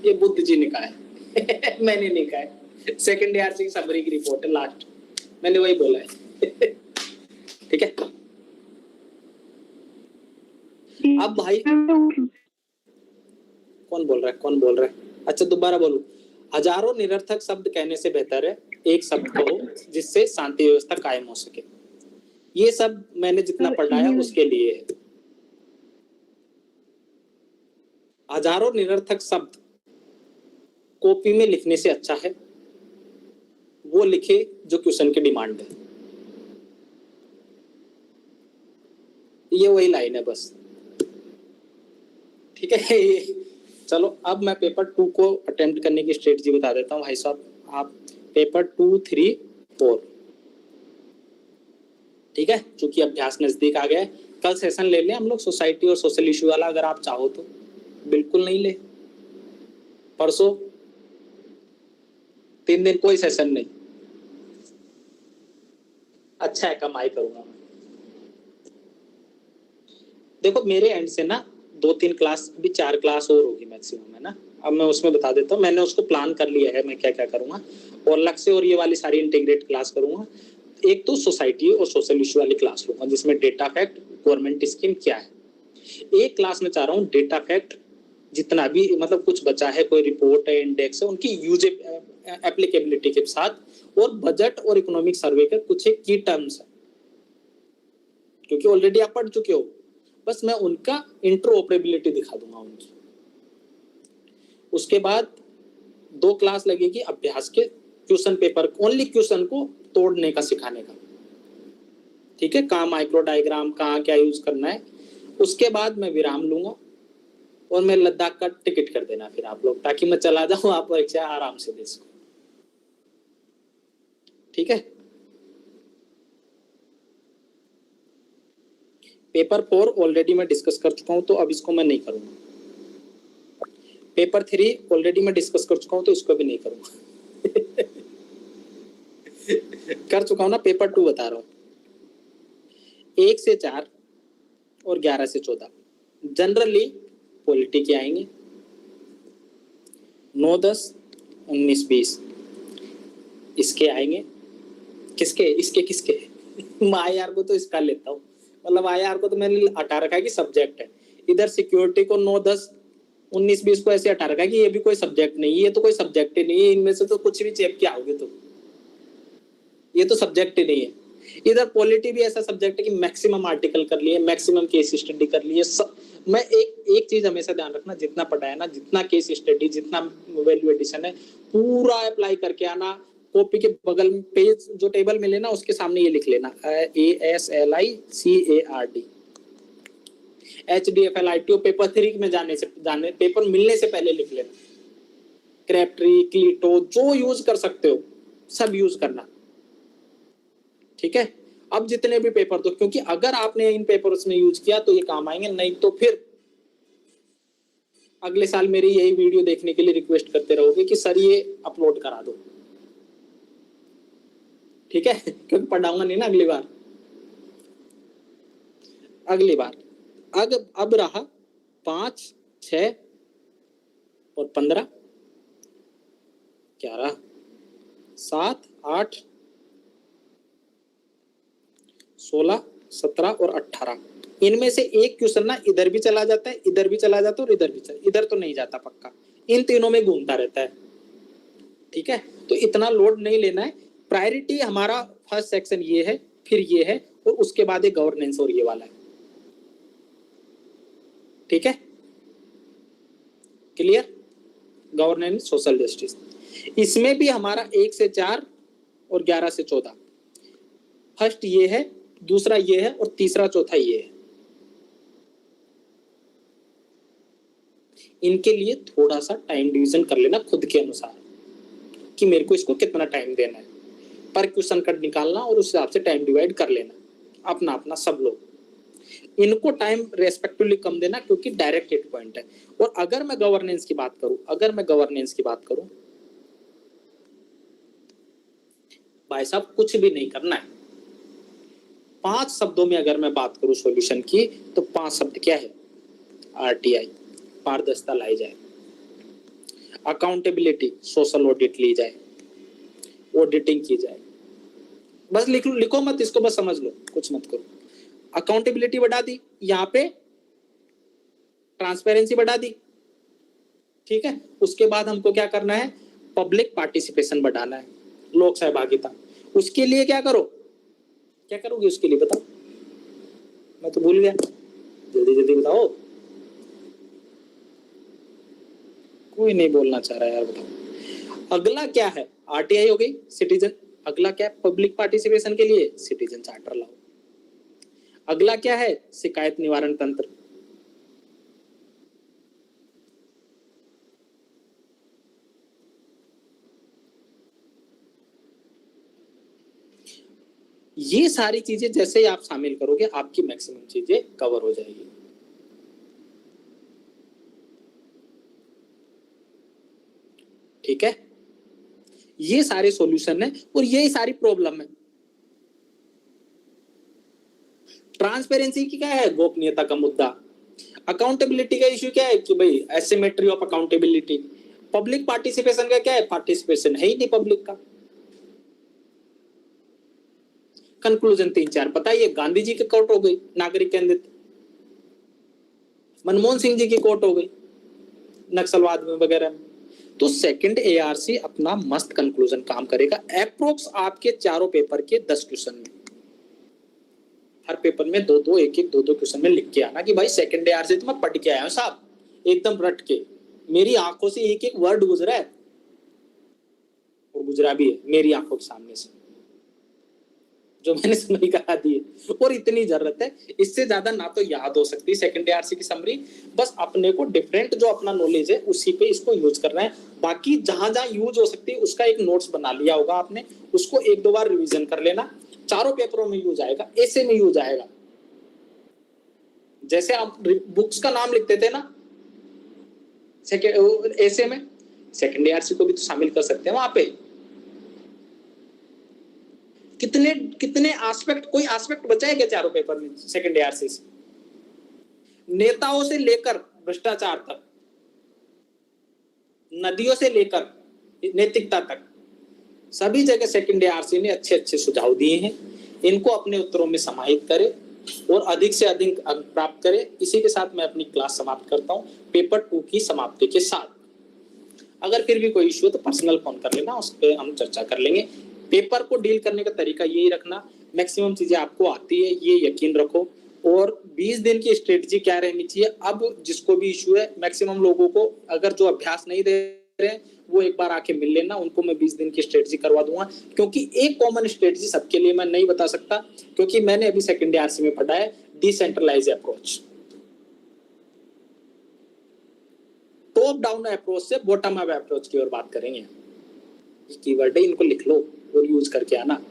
S1: ये बुद्ध जी ने कहा है मैंने नहीं कहा है, सेकेंड ARC की समरी की रिपोर्ट है, लास्ट मैंने वही बोला है ठीक है। अब भाई कौन बोल रहा है? अच्छा दोबारा बोलूं, हजारों निरर्थक शब्द कहने से बेहतर है एक शब्द कहो जिससे शांति व्यवस्था कायम हो सके। ये सब मैंने जितना पढ़ाया उसके लिए है। हजारों निरर्थक शब्द कॉपी में लिखने से अच्छा है वो लिखे जो क्वेश्चन की डिमांड है। ये वही लाइन है बस, ठीक है। चलो अब मैं पेपर 2 को अटेम्प्ट करने की स्ट्रेटजी बता देता हूँ भाई साहब। आप पेपर 2, 3, 4, ठीक है, चूंकि अभ्यास नजदीक आ गया है, कल सेशन ले लें हम लोग सोसाइटी और सोशल इश्यू वाला, अगर आप चाहो तो। बिल्कुल नहीं ले, परसों 3 दिन कोई सेशन नहीं। अच्छा है, कमाई करूंगा मैं। देखो मेरे एंड से ना 2-3 क्लास, अभी 4 क्लास और होगी मैक्सिमम, है ना। अब मैं उसमें बता देता हूँ, मैंने उसको प्लान कर लिया है मैं क्या क्या करूंगा, और अलग से और ये वाली सारी इंटीग्रेट क्लास करूंगा। एक तो सोसाइटी और सोशल इश्यू वाली क्लास लूंगा जिसमें डेटा फैक्ट, गवर्नमेंट स्कीम क्या है। एक क्लास में चाह रहा हूँ डेटा फैक्ट जितना भी मतलब कुछ बचा है, कोई रिपोर्ट है, इंडेक्स है, उनकी यूज एप्लीकेबिलिटी के साथ, और बजट और इकोनॉमिक सर्वे के कुछ एक की टर्म्स है क्योंकि ऑलरेडी आप पढ़ चुके हो, बस मैं उनका इंटरऑपरेबिलिटी दिखा दूंगा उनकी। उसके बाद 2 क्लास लगेगी अभ्यास के क्वेश्चन पेपर, ओनली क्वेश्चन को तोड़ने का, सिखाने का, ठीक है, कहाँ माइक्रो डायग्राम, कहाँ क्या यूज करना है। उसके बाद मैं विराम लूंगा और मैं लद्दाख का टिकट कर देना फिर आप लोग, ताकि मैं चला जाऊं, आप परीक्षा आराम से दे सको, ठीक है। पेपर 4 ऑलरेडी मैं डिस्कस कर चुका हूं तो अब इसको मैं नहीं करूंगा। पेपर 3 ऑलरेडी मैं डिस्कस कर चुका हूं तो इसको भी नहीं करूंगा कर चुका हूं ना। पेपर 2 बता रहा हूं, 1 से 4 और 11 से 14 जनरली पॉलिटी के आएंगे। 9, 10, 19, 20 इसके आएंगे। किसके? इसके किसके मैं IR को तो इसका लेता हूँ, मतलब IR को तो मैंने हटा रखा है कि सब्जेक्ट है। इधर सिक्योरिटी को 9, 10, 19, 20 को ऐसे हटा रखा है कि ये भी कोई सब्जेक्ट नहीं, ये तो कोई सब्जेक्ट ही नहीं है, इनमें से तो कुछ भी चेप के आओगे तो ये तो सब्जेक्ट ही नहीं है। इधर पॉलिटी भी ऐसा सब्जेक्ट है कि मैक्सिमम आर्टिकल कर लिए, मैक्सिमम केस स्टडी कर लिए। मैं एक चीज हमेशा ध्यान रखना, जितना पढ़ा है ना, जितना केस स्टडी, जितना वैल्यू एडिशन है, पूरा अप्लाई करके आना। कॉपी के बगल में पेज जो टेबल में लेना उसके सामने ये लिख लेना ASLICARD HDFLITO। पेपर 3 में जाने पेपर मिलने से पहले लिख लेना। क्रैप्ट्री, क्लीटो, जो यूज कर सकते हो सब यूज करना, ठीक है। अब जितने भी पेपर दो, क्योंकि अगर आपने इन पेपर्स में यूज किया तो ये काम आएंगे, नहीं तो फिर अगले साल मेरी यही वीडियो देखने के लिए रिक्वेस्ट करते रहोगे कि सर ये अपलोड करा दो, ठीक है क्योंकि पढ़ाऊंगा नहीं ना अगली बार। अब रहा 5, 6 और 15, क्या रहा 7, 8, 16, 17 और 18। इनमें से एक क्वेश्चन ना इधर भी चला जाता है, इधर भी चला जाता है और इधर तो नहीं जाता पक्का, इन तीनों में घूमता रहता है, ठीक है। तो इतना लोड नहीं लेना है। प्रायोरिटी हमारा फर्स्ट सेक्शन ये है, फिर ये है, और उसके बाद ये गवर्नेंस और ये वाला है, ठीक है। क्लियर? गवर्नेंस, सोशल जस्टिस, इसमें भी हमारा 1 से 4 और 11 से 14 फर्स्ट ये है, दूसरा ये है और तीसरा चौथा ये है। इनके लिए थोड़ा सा टाइम डिवीजन कर लेना खुद के अनुसार कि मेरे को इसको कितना टाइम देना है, पर क्वेश्चन कट निकालना और उस हिसाब से टाइम डिवाइड कर लेना अपना अपना सब लोग। इनको टाइम रेस्पेक्टिवली कम देना क्योंकि डायरेक्ट हिट पॉइंट है। और अगर मैं गवर्नेंस की बात करूं, भाई साहब कुछ भी नहीं करना है। 5 शब्दों में अगर मैं बात करूं सॉल्यूशन की, तो 5 शब्द क्या है? आरटीआई, पारदर्शिता लाई जाए, अकाउंटेबिलिटी, सोशल ऑडिट ली जाए, ऑडिटिंग की जाए। बस लिखो मत इसको, बस समझ लो, कुछ मत करो। अकाउंटेबिलिटी बढ़ा दी, यहाँ पे ट्रांसपेरेंसी बढ़ा दी, ठीक है। उसके बाद हमको क्या करना है? पब्लिक पार्टिसिपेशन बढ़ाना है, लोक सहभागिता। उसके लिए क्या करो, क्या करोगे उसके लिए बताओ? मैं तो भूल गया, जल्दी जल्दी बताओ। कोई नहीं बोलना चाह रहा है यार, बताओ। अगला क्या है? आरटीआई हो गई, सिटीजन। अगला क्या है? पब्लिक पार्टिसिपेशन के लिए सिटीजन चार्टर लाओ। अगला क्या है? शिकायत निवारण तंत्र। ये सारी चीजें जैसे ही आप शामिल करोगे, आपकी मैक्सिमम चीजें कवर हो जाएगी। ठीक है, ये सारे सॉल्यूशन है और यही सारी प्रॉब्लम है। ट्रांसपेरेंसी की क्या है? गोपनीयता का मुद्दा। अकाउंटेबिलिटी का इश्यू क्या है कि भाई asymmetry of accountability. Public participation का क्या है? पार्टिसिपेशन है ही नहीं पब्लिक का। कंक्लूजन 3-4 पता है, ये गांधी जी की कोट हो गई, नागरिक केंद्रित। मनमोहन सिंह जी की कोट हो गई, नक्सलवाद में वगैरह में। तो सेकंड एआरसी अपना मस्त कंक्लूजन काम करेगा। अप्रोक्स आपके चारों पेपर के 10 क्वेश्चन में, हर पेपर में 2-2 1-1 2-2 क्वेश्चन में लिख के आना कि भाई सेकंड एआरसी तो मैं पढ़ के आया हूं साहब, एकदम रट के। मेरी आंखों से एक एक वर्ड गुजरा है, और गुजरा भी है मेरी आंखों के सामने से, जो मैंने समरी करा दी है। और इतनी जरूरत है, इससे ज्यादा ना तो याद हो सकती सेकंड एआरसी की समरी। बस अपने को डिफरेंट जो अपना नॉलेज है उसी पे इसको यूज करना है। बाकी जहां जहां यूज हो सकती है उसका एक नोट्स बना लिया होगा आपने, उसको 1-2 बार रिवीजन कर लेना। चारों पेपरों में यूज आएगा, ऐसे में यूज आएगा। जैसे आप बुक्स का नाम लिखते थे ना ऐसे में, सेकंड एआरसी को भी तो शामिल कर सकते हैं वहां पे। कितने कितने एस्पेक्ट, कोई एस्पेक्ट बचा है क्या चारों पेपर में सेकंड एआरसी से? नेताओं से लेकर भ्रष्टाचार तक, नदियों से लेकर नैतिकता तक, सभी जगह सेकंड एआरसी ने अच्छे अच्छे सुझाव दिए हैं। इनको अपने उत्तरों में समाहित करें और अधिक से अधिक अंक प्राप्त करें। इसी के साथ मैं अपनी क्लास समाप्त करता हूं, पेपर 2 की समाप्ति के साथ। अगर फिर भी कोई इश्यू है तो पर्सनल फोन कर लेना, उस पर हम चर्चा कर लेंगे। पेपर को डील करने का तरीका यही रखना, मैक्सिमम चीजें आपको आती है ये यकीन रखो। और 20 दिन की स्ट्रेटजी क्या रहनी चाहिए? अब जिसको भी इश्यू है, मैक्सिमम लोगों को अगर जो अभ्यास नहीं दे रहे वो एक बार आके मिल लेना, उनको मैं 20 दिन की स्ट्रेटजी करवा दूंगा। क्योंकि एक कॉमन स्ट्रेटजी सबके लिए मैं नहीं बता सकता, क्योंकि मैंने अभी सेकंड एआरसी में पढ़ा है decentralize approach. Top down approach से बॉटम अप अप्रोच की ओर बात करेंगे। ये कीवर्ड है, इनको लिख लो और यूज करके आना,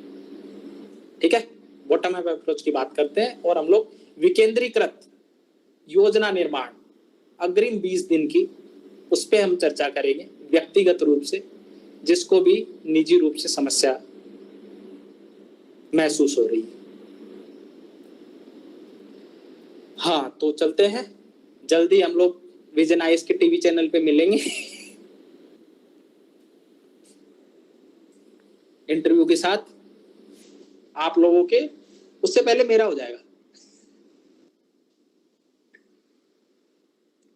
S1: ठीक है। बॉटम अप अप्रोच की बात करते हैं और हम लोग विकेंद्रीकृत योजना निर्माण अग्रिम 20 दिन की, उस पर हम चर्चा करेंगे व्यक्तिगत रूप से, जिसको भी निजी रूप से समस्या महसूस हो रही है। हाँ तो चलते हैं, जल्दी हम लोग विजन आईएएस के टीवी चैनल पे मिलेंगे इंटरव्यू के साथ आप लोगों के। उससे पहले मेरा हो जाएगा,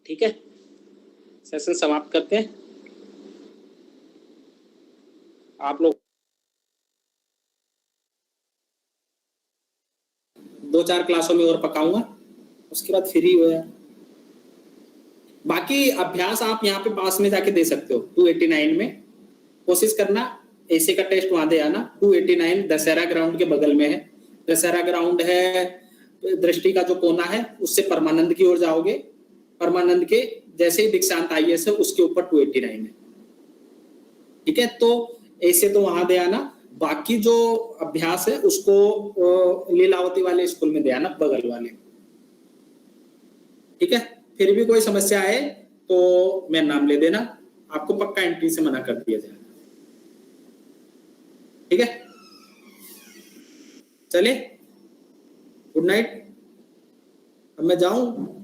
S1: ठीक है। सेशन समाप्त करते हैं। आप लोग 2-4 क्लासों में और पकाऊंगा, उसके बाद फ्री हो यार। बाकी अभ्यास आप यहाँ पे पास में जाके दे सकते हो। 289 में कोशिश करना, एसी का टेस्ट वहां दे आना। 289 दशहरा ग्राउंड के बगल में है। दशहरा ग्राउंड है, दृष्टि का जो कोना है उससे परमानंद की ओर जाओगे, परमानंद के जैसे ही दीक्षांत आईएएस है उसके ऊपर 289 है, ठीक है। तो ऐसे तो वहां दे आना। बाकी जो अभ्यास है उसको लीलावती वाले स्कूल में दे आना, बगल वाले। ठीक है, फिर भी कोई समस्या आए तो मेरा नाम ले देना, आपको पक्का एंट्री से मना कर दिया जाएगा। ठीक है, चलिए, गुड नाइट। अब मैं जाऊं।